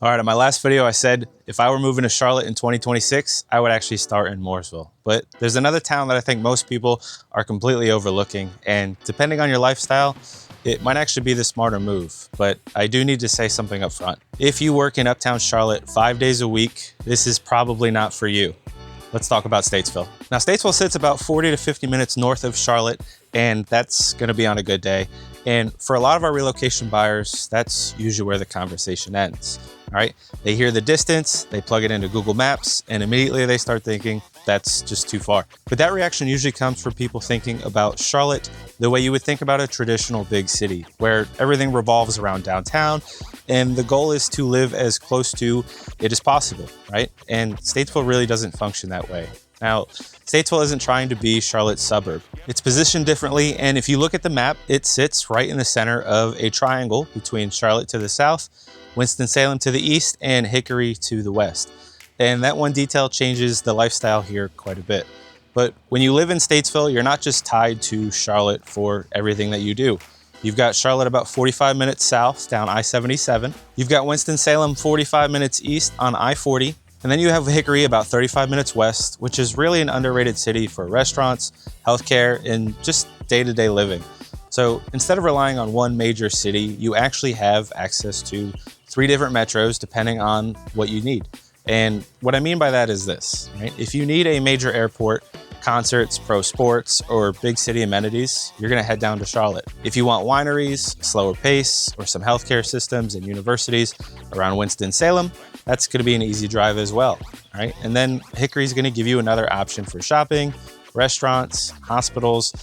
All right, in my last video, I said if I were moving to Charlotte in 2026, I would actually start in Mooresville. But there's another town that I think most people are completely overlooking. And depending on your lifestyle, it might actually be the smarter move. But I do need to say something up front. If you work in Uptown Charlotte 5 days a week, this is probably not for you. Let's talk about Statesville. Now, Statesville sits about 40 to 50 minutes north of Charlotte, and that's going to be on a good day. And for a lot of our relocation buyers, that's usually where the conversation ends. All right, they hear the distance, they plug it into Google Maps, and immediately they start thinking that's just too far. But that reaction usually comes from people thinking about Charlotte the way you would think about a traditional big city, where everything revolves around downtown, and the goal is to live as close to it as possible, right? And Statesville really doesn't function that way. Now, Statesville isn't trying to be Charlotte's suburb. It's positioned differently, and if you look at the map, it sits right in the center of a triangle between Charlotte to the south, Winston-Salem to the east, and Hickory to the west. And that one detail changes the lifestyle here quite a bit. But when you live in Statesville, you're not just tied to Charlotte for everything that you do. You've got Charlotte about 45 minutes south down I-77. You've got Winston-Salem 45 minutes east on I-40. And then you have Hickory about 35 minutes west, which is really an underrated city for restaurants, healthcare, and just day-to-day living. So instead of relying on one major city, you actually have access to 3 different metros depending on what you need. And what I mean by that is this, right? If you need a major airport, concerts, pro sports, or big city amenities, you're gonna head down to Charlotte. If you want wineries, slower pace, or some healthcare systems and universities around Winston-Salem, that's gonna be an easy drive as well, right? And then Hickory's gonna give you another option for shopping, restaurants, hospitals,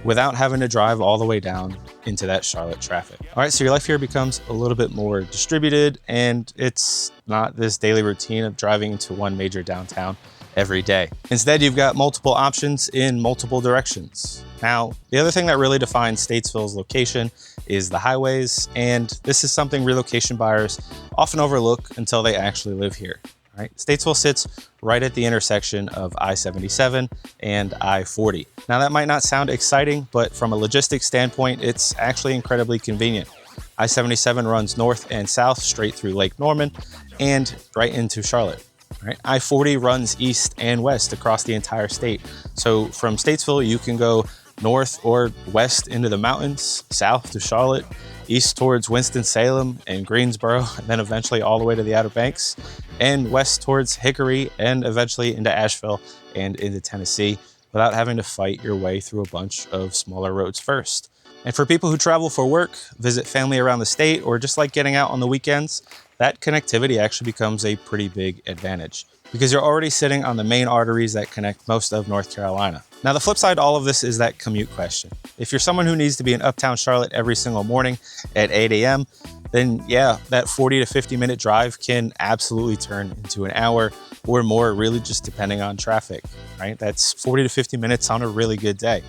without having to drive all the way down into that Charlotte traffic. All right, so your life here becomes a little bit more distributed, and it's not this daily routine of driving into one major downtown every day. Instead, you've got multiple options in multiple directions. Now, the other thing that really defines Statesville's location is the highways, and this is something relocation buyers often overlook until they actually live here. Right? Statesville sits right at the intersection of I-77 and I-40. Now that might not sound exciting, but from a logistics standpoint, it's actually incredibly convenient. I-77 runs north and south straight through Lake Norman and right into Charlotte. Right? I-40 runs east and west across the entire state. So from Statesville, you can go north or west into the mountains, south to Charlotte, east towards Winston-Salem and Greensboro, and then eventually all the way to the Outer Banks, and west towards Hickory, and eventually into Asheville and into Tennessee without having to fight your way through a bunch of smaller roads first. And for people who travel for work, visit family around the state, or just like getting out on the weekends, that connectivity actually becomes a pretty big advantage because you're already sitting on the main arteries that connect most of North Carolina. Now, the flip side to all of this is that commute question. If you're someone who needs to be in Uptown Charlotte every single morning at 8 a.m., then yeah, that 40 to 50 minute drive can absolutely turn into an hour or more, really just depending on traffic, right? That's 40 to 50 minutes on a really good day.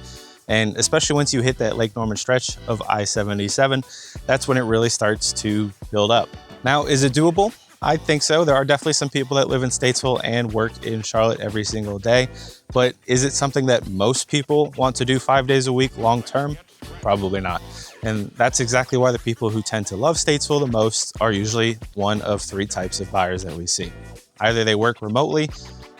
And especially once you hit that Lake Norman stretch of I-77, that's when it really starts to build up. Now, is it doable? I think so. There are definitely some people that live in Statesville and work in Charlotte every single day, but is it something that most people want to do 5 days a week long-term? Probably not. And that's exactly why the people who tend to love Statesville the most are usually one of 3 types of buyers that we see. Either they work remotely,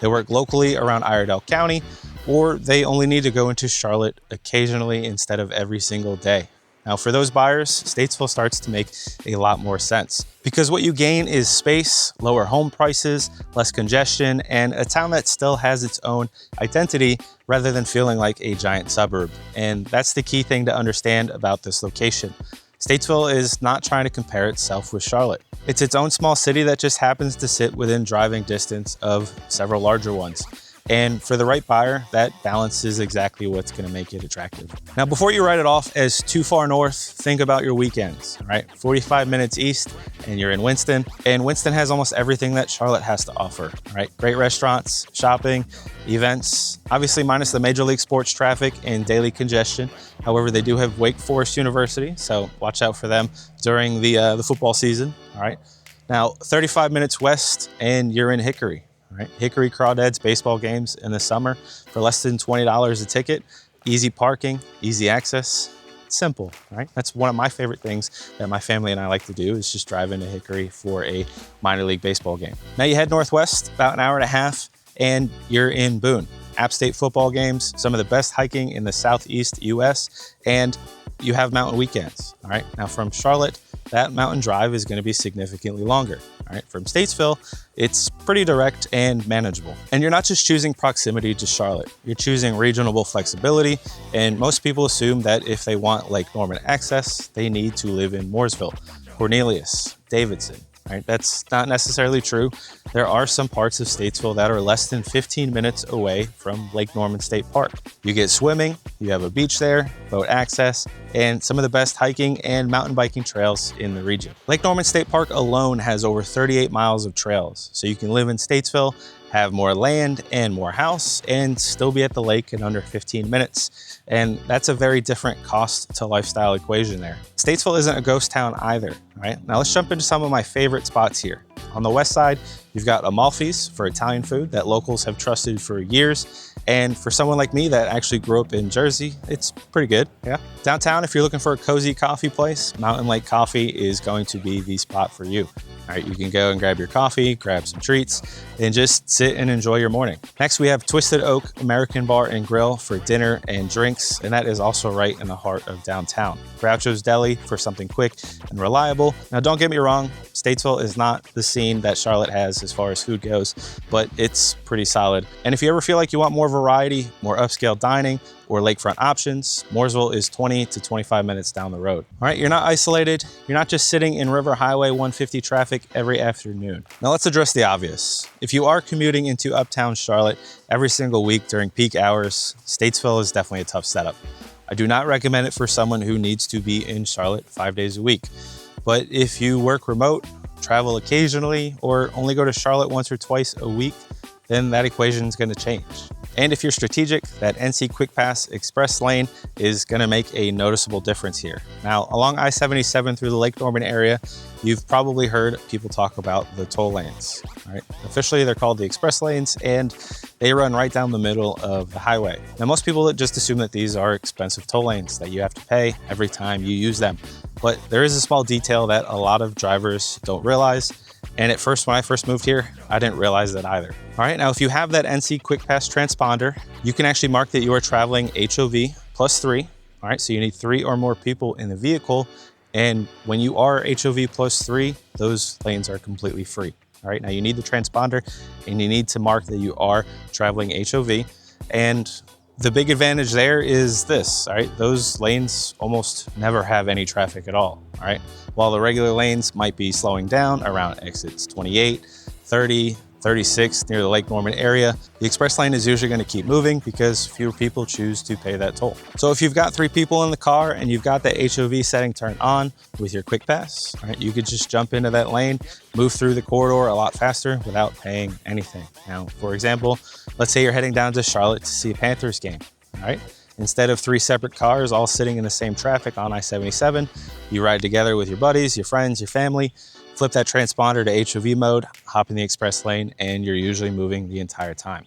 they work locally around Iredell County, or they only need to go into Charlotte occasionally instead of every single day. Now, for those buyers, Statesville starts to make a lot more sense because what you gain is space, lower home prices, less congestion, and a town that still has its own identity rather than feeling like a giant suburb. And that's the key thing to understand about this location. Statesville is not trying to compare itself with Charlotte. It's its own small city that just happens to sit within driving distance of several larger ones. And for the right buyer, that balance is exactly what's going to make it attractive. Now, before you write it off as too far north, think about your weekends, right? 45 minutes east and you're in Winston. And Winston has almost everything that Charlotte has to offer, right? Great restaurants, shopping, events, obviously minus the major league sports traffic and daily congestion. However, they do have Wake Forest University, so watch out for them during the football season, all right? Now, 35 minutes west and you're in Hickory. Right? Hickory Crawdads baseball games in the summer for less than $20 a ticket. Easy parking, easy access. it's simple, right? That's one of my favorite things that my family and I like to do, is just drive into Hickory for a minor league baseball game. Now you head northwest about an hour and a half and you're in Boone. App State football games, some of the best hiking in the Southeast US, and you have mountain weekends, all right? Now from Charlotte, that mountain drive is gonna be significantly longer, all right? From Statesville, it's pretty direct and manageable. And you're not just choosing proximity to Charlotte, you're choosing regional flexibility, and most people assume that if they want Lake Norman access, they need to live in Mooresville, Cornelius, Davidson, right? That's not necessarily true. There are some parts of Statesville that are less than 15 minutes away from Lake Norman State Park. You get swimming, you have a beach there, boat access, and some of the best hiking and mountain biking trails in the region. Lake Norman State Park alone has over 38 miles of trails, so you can live in Statesville, have more land and more house, and still be at the lake in under 15 minutes. And that's a very different cost to lifestyle equation there. Statesville isn't a ghost town either, right? Now let's jump into some of my favorite spots here. On the west side, you've got Amalfi's for Italian food that locals have trusted for years. And for someone like me that actually grew up in Jersey, it's pretty good, yeah. Downtown, if you're looking for a cozy coffee place, Mountain Lake Coffee is going to be the spot for you. All right, you can go and grab your coffee, grab some treats, and just sit and enjoy your morning. Next, we have Twisted Oak American Bar and Grill for dinner and drinks, and that is also right in the heart of downtown. Groucho's Deli for something quick and reliable. Now, don't get me wrong, Statesville is not the scene that Charlotte has as far as food goes, but it's pretty solid. And if you ever feel like you want more variety, more upscale dining, or lakefront options, Mooresville is 20 to 25 minutes down the road. All right, you're not isolated. You're not just sitting in River Highway 150 traffic every afternoon. Now let's address the obvious. If you are commuting into uptown Charlotte every single week during peak hours, Statesville is definitely a tough setup. I do not recommend it for someone who needs to be in Charlotte 5 days a week. But if you work remote, travel occasionally, or only go to Charlotte once or twice a week, then that equation is gonna change. And if you're strategic, that NC Quick Pass Express lane is gonna make a noticeable difference here. Now, along I-77 through the Lake Norman area, you've probably heard people talk about the toll lanes, right? Officially, they're called the express lanes, and they run right down the middle of the highway. Now, most people just assume that these are expensive toll lanes that you have to pay every time you use them. But there is a small detail that a lot of drivers don't realize. And at first, when I first moved here, I didn't realize that either. All right, now if you have that NC Quick Pass transponder, you can actually mark that you are traveling HOV +3. All right, so you need 3 or more people in the vehicle. And when you are HOV +3, those lanes are completely free. All right, now you need the transponder and you need to mark that you are traveling HOV. And the big advantage there is this, all right? Those lanes almost never have any traffic at all right? While the regular lanes might be slowing down around exits 28, 30, 36 near the Lake Norman area, the express lane is usually going to keep moving because fewer people choose to pay that toll. So if you've got 3 people in the car and you've got the HOV setting turned on with your quick pass, right, you could just jump into that lane, move through the corridor a lot faster without paying anything. Now, for example, let's say you're heading down to Charlotte to see a Panthers game, all right? Instead of 3 separate cars all sitting in the same traffic on I-77, you ride together with your buddies, your friends, your family, flip that transponder to HOV mode, hop in the express lane, and you're usually moving the entire time.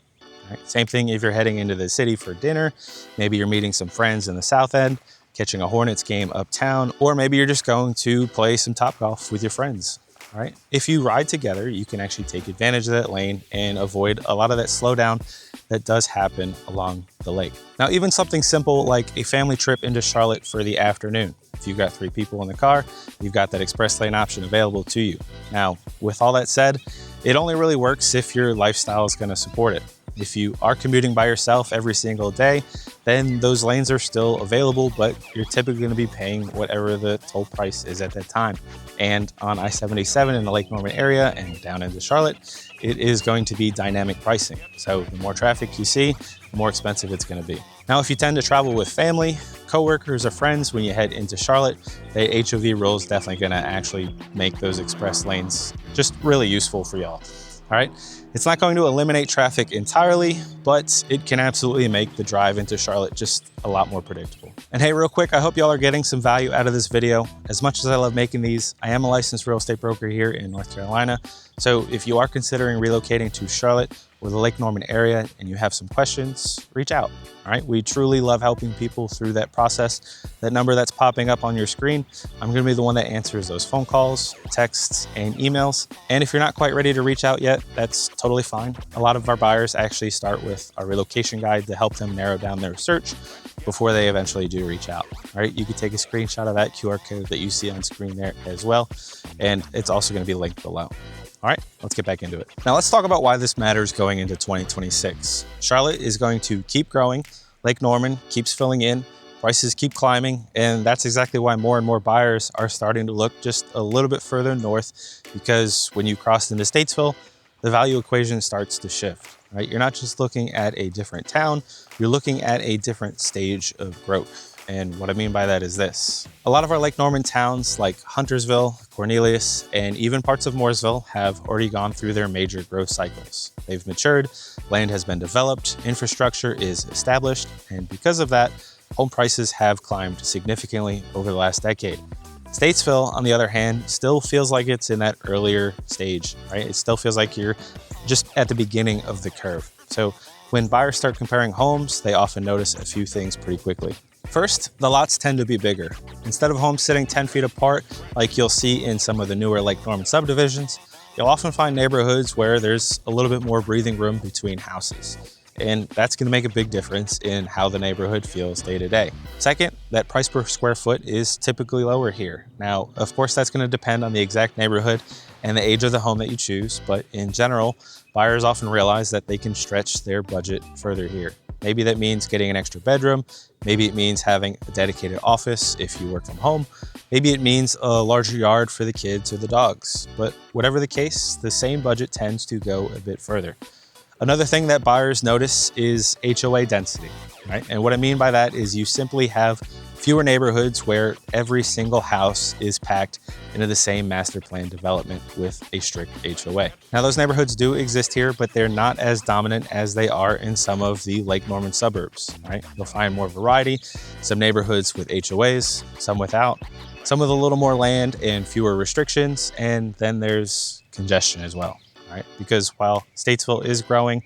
Right? Same thing if you're heading into the city for dinner, maybe you're meeting some friends in the South End, catching a Hornets game uptown, or maybe you're just going to play some Topgolf with your friends. All right? If you ride together, you can actually take advantage of that lane and avoid a lot of that slowdown that does happen along the lake. Now, even something simple like a family trip into Charlotte for the afternoon. If you've got 3 people in the car, you've got that express lane option available to you. Now, with all that said, it only really works if your lifestyle is going to support it. If you are commuting by yourself every single day, then those lanes are still available, but you're typically going to be paying whatever the toll price is at that time. And on I-77 in the Lake Norman area and down into Charlotte, it is going to be dynamic pricing. So the more traffic you see, the more expensive it's going to be. Now, if you tend to travel with family, coworkers, or friends when you head into Charlotte, the HOV rule is definitely going to actually make those express lanes just really useful for y'all. All right, it's not going to eliminate traffic entirely, but it can absolutely make the drive into Charlotte just a lot more predictable. And hey, real quick, I hope y'all are getting some value out of this video. As much as I love making these, I am a licensed real estate broker here in North Carolina. So if you are considering relocating to Charlotte or the Lake Norman area and you have some questions, reach out. All right, we truly love helping people through that process. That number that's popping up on your screen, I'm gonna be the one that answers those phone calls, texts, and emails. And if you're not quite ready to reach out yet, that's totally fine. A lot of our buyers actually start with our relocation guide to help them narrow down their search before they eventually do reach out. All right, you can take a screenshot of that QR code that you see on screen there as well. And it's also gonna be linked below. All right, let's get back into it. Now let's talk about why this matters going into 2026. Charlotte is going to keep growing. Lake Norman keeps filling in. Prices keep climbing. And that's exactly why more and more buyers are starting to look just a little bit further north, because when you cross into Statesville, the value equation starts to shift, right? You're not just looking at a different town, you're looking at a different stage of growth. And what I mean by that is this. A lot of our Lake Norman towns like Huntersville, Cornelius, and even parts of Mooresville have already gone through their major growth cycles. They've matured, land has been developed, infrastructure is established, and because of that, home prices have climbed significantly over the last decade. Statesville, on the other hand, still feels like it's in that earlier stage, right? It still feels like you're just at the beginning of the curve. So when buyers start comparing homes, they often notice a few things pretty quickly. First, the lots tend to be bigger. Instead of homes sitting 10 feet apart, like you'll see in some of the newer Lake Norman subdivisions, you'll often find neighborhoods where there's a little bit more breathing room between houses. And that's gonna make a big difference in how the neighborhood feels day to day. Second, that price per square foot is typically lower here. Now, of course, that's gonna depend on the exact neighborhood and the age of the home that you choose, but in general, buyers often realize that they can stretch their budget further here. Maybe that means getting an extra bedroom. Maybe it means having a dedicated office if you work from home. Maybe it means a larger yard for the kids or the dogs. But whatever the case, the same budget tends to go a bit further. Another thing that buyers notice is HOA density, right? And what I mean by that is you simply have fewer neighborhoods where every single house is packed into the same master plan development with a strict HOA. Now those neighborhoods do exist here, but they're not as dominant as they are in some of the Lake Norman suburbs, right? You'll find more variety, some neighborhoods with HOAs, some without, some with a little more land and fewer restrictions, and then there's congestion as well, right? Because while Statesville is growing,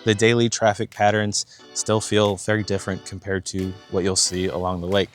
the daily traffic patterns still feel very different compared to what you'll see along the lake.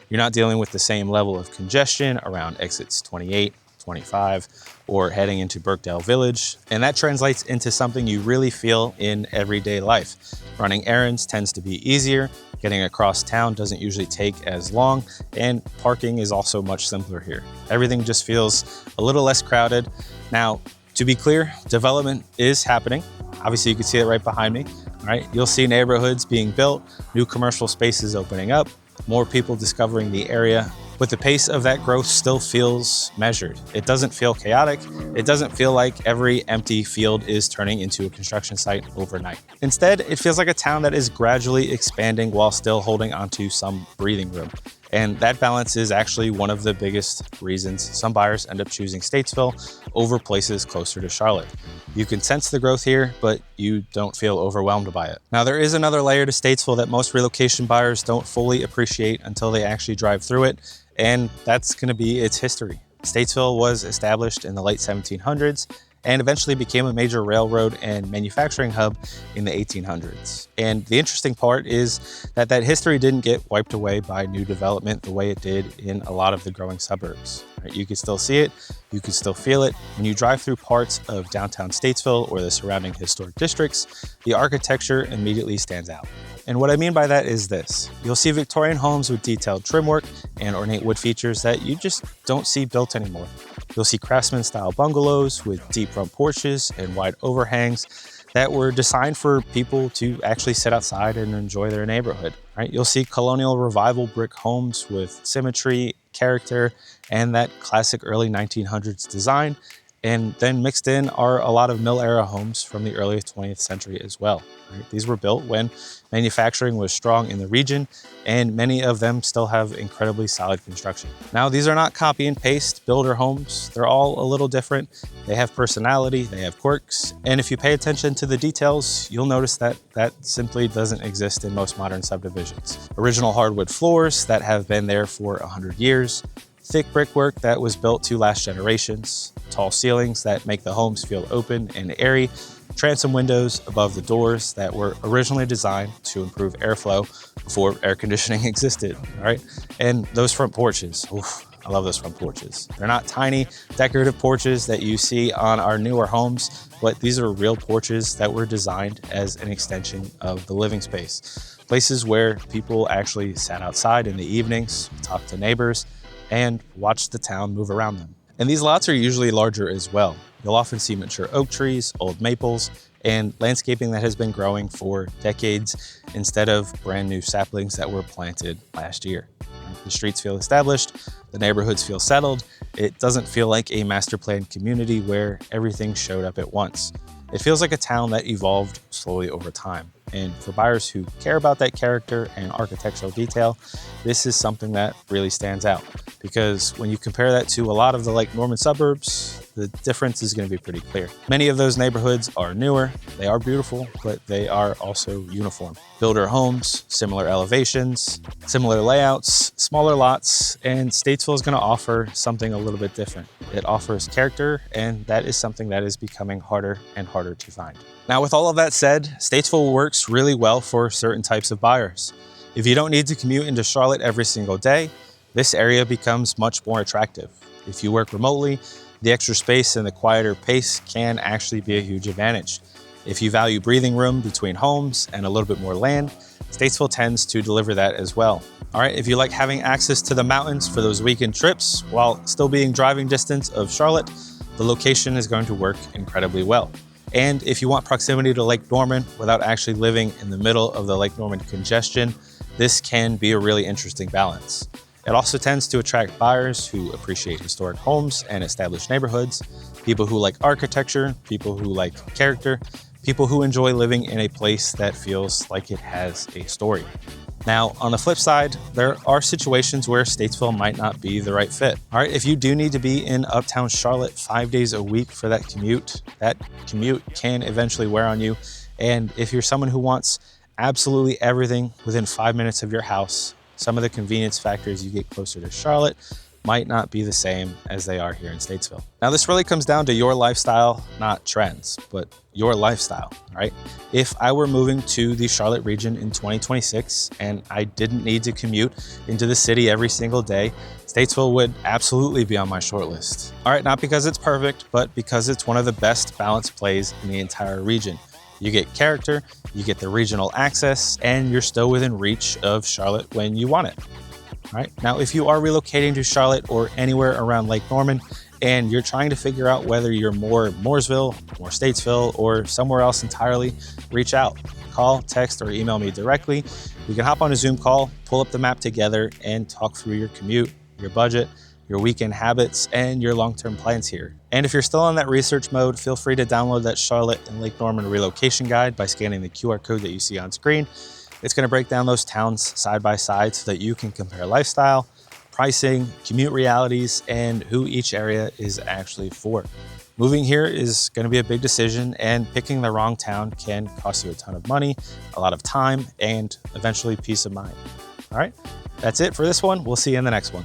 You're not dealing with the same level of congestion around exits 28, 25, or heading into Burkdale Village. And that translates into something you really feel in everyday life. Running errands tends to be easier, getting across town doesn't usually take as long, and parking is also much simpler here. Everything just feels a little less crowded. Now, to be clear, development is happening. Obviously, you can see it right behind me, right? You'll see neighborhoods being built, new commercial spaces opening up, more people discovering the area, but the pace of that growth still feels measured. It doesn't feel chaotic. It doesn't feel like every empty field is turning into a construction site overnight. Instead, it feels like a town that is gradually expanding while still holding onto some breathing room. And that balance is actually one of the biggest reasons some buyers end up choosing Statesville over places closer to Charlotte. You can sense the growth here, but you don't feel overwhelmed by it. Now, there is another layer to Statesville that most relocation buyers don't fully appreciate until they actually drive through it, and that's gonna be its history. Statesville was established in the late 1700s and eventually became a major railroad and manufacturing hub in the 1800s. And the interesting part is that that history didn't get wiped away by new development the way it did in a lot of the growing suburbs. Right? You can still see it, you can still feel it. When you drive through parts of downtown Statesville or the surrounding historic districts, the architecture immediately stands out. And what I mean by that is this. You'll see Victorian homes with detailed trim work and ornate wood features that you just don't see built anymore. You'll see craftsman-style bungalows with deep front porches and wide overhangs that were designed for people to actually sit outside and enjoy their neighborhood, right? You'll see colonial revival brick homes with symmetry, character, and that classic early 1900s design. And then mixed in are a lot of mill-era homes from the early 20th century as well. Right? These were built when manufacturing was strong in the region, and many of them still have incredibly solid construction. Now, these are not copy and paste builder homes. They're all a little different. They have personality, they have quirks, and if you pay attention to the details, you'll notice that that simply doesn't exist in most modern subdivisions. Original hardwood floors that have been there for 100 years, Thick brickwork that was built to last generations, tall ceilings that make the homes feel open and airy, transom windows above the doors that were originally designed to improve airflow before air conditioning existed, all right? And those front porches, oof, I love those front porches. They're not tiny decorative porches that you see on our newer homes, but these are real porches that were designed as an extension of the living space. Places where people actually sat outside in the evenings, talked to neighbors, and watched the town move around them. And these lots are usually larger as well. You'll often see mature oak trees, old maples, and landscaping that has been growing for decades instead of brand new saplings that were planted last year. The streets feel established, the neighborhoods feel settled. It doesn't feel like a master planned community where everything showed up at once. It feels like a town that evolved slowly over time. And for buyers who care about that character and architectural detail, this is something that really stands out. Because when you compare that to a lot of the Lake Norman suburbs, the difference is going to be pretty clear. Many of those neighborhoods are newer, they are beautiful, but they are also uniform. Builder homes, similar elevations, similar layouts, smaller lots, and Statesville is going to offer something a little bit different. It offers character, and that is something that is becoming harder and harder to find. Now, with all of that said, Statesville works really well for certain types of buyers. If you don't need to commute into Charlotte every single day, this area becomes much more attractive. If you work remotely, the extra space and the quieter pace can actually be a huge advantage. If you value breathing room between homes and a little bit more land, Statesville tends to deliver that as well. All right, if you like having access to the mountains for those weekend trips while still being driving distance of Charlotte, the location is going to work incredibly well. And if you want proximity to Lake Norman without actually living in the middle of the Lake Norman congestion, this can be a really interesting balance. It also tends to attract buyers who appreciate historic homes and established neighborhoods, people who like architecture, people who like character, people who enjoy living in a place that feels like it has a story. Now, on the flip side, there are situations where Statesville might not be the right fit. All right, if you do need to be in uptown Charlotte 5 days a week for that commute can eventually wear on you. And if you're someone who wants absolutely everything within 5 minutes of your house, some of the convenience factors you get closer to Charlotte might not be the same as they are here in Statesville. Now, this really comes down to your lifestyle, not trends, but your lifestyle, right? If I were moving to the Charlotte region in 2026 and I didn't need to commute into the city every single day, Statesville would absolutely be on my short list. All right, not because it's perfect, but because it's one of the best balanced plays in the entire region. You get character, you get the regional access, and you're still within reach of Charlotte when you want it. All right, now if you are relocating to Charlotte or anywhere around Lake Norman and you're trying to figure out whether you're more Mooresville, more Statesville, or somewhere else entirely, reach out. Call, text, or email me directly. We can hop on a Zoom call, pull up the map together, and talk through your commute, your budget, your weekend habits, and your long-term plans here. And if you're still in that research mode, feel free to download that Charlotte and Lake Norman relocation guide by scanning the QR code that you see on screen. It's going to break down those towns side by side so that you can compare lifestyle, pricing, commute realities, and who each area is actually for. Moving here is going to be a big decision, and picking the wrong town can cost you a ton of money, a lot of time, and eventually peace of mind. All right, that's it for this one. We'll see you in the next one.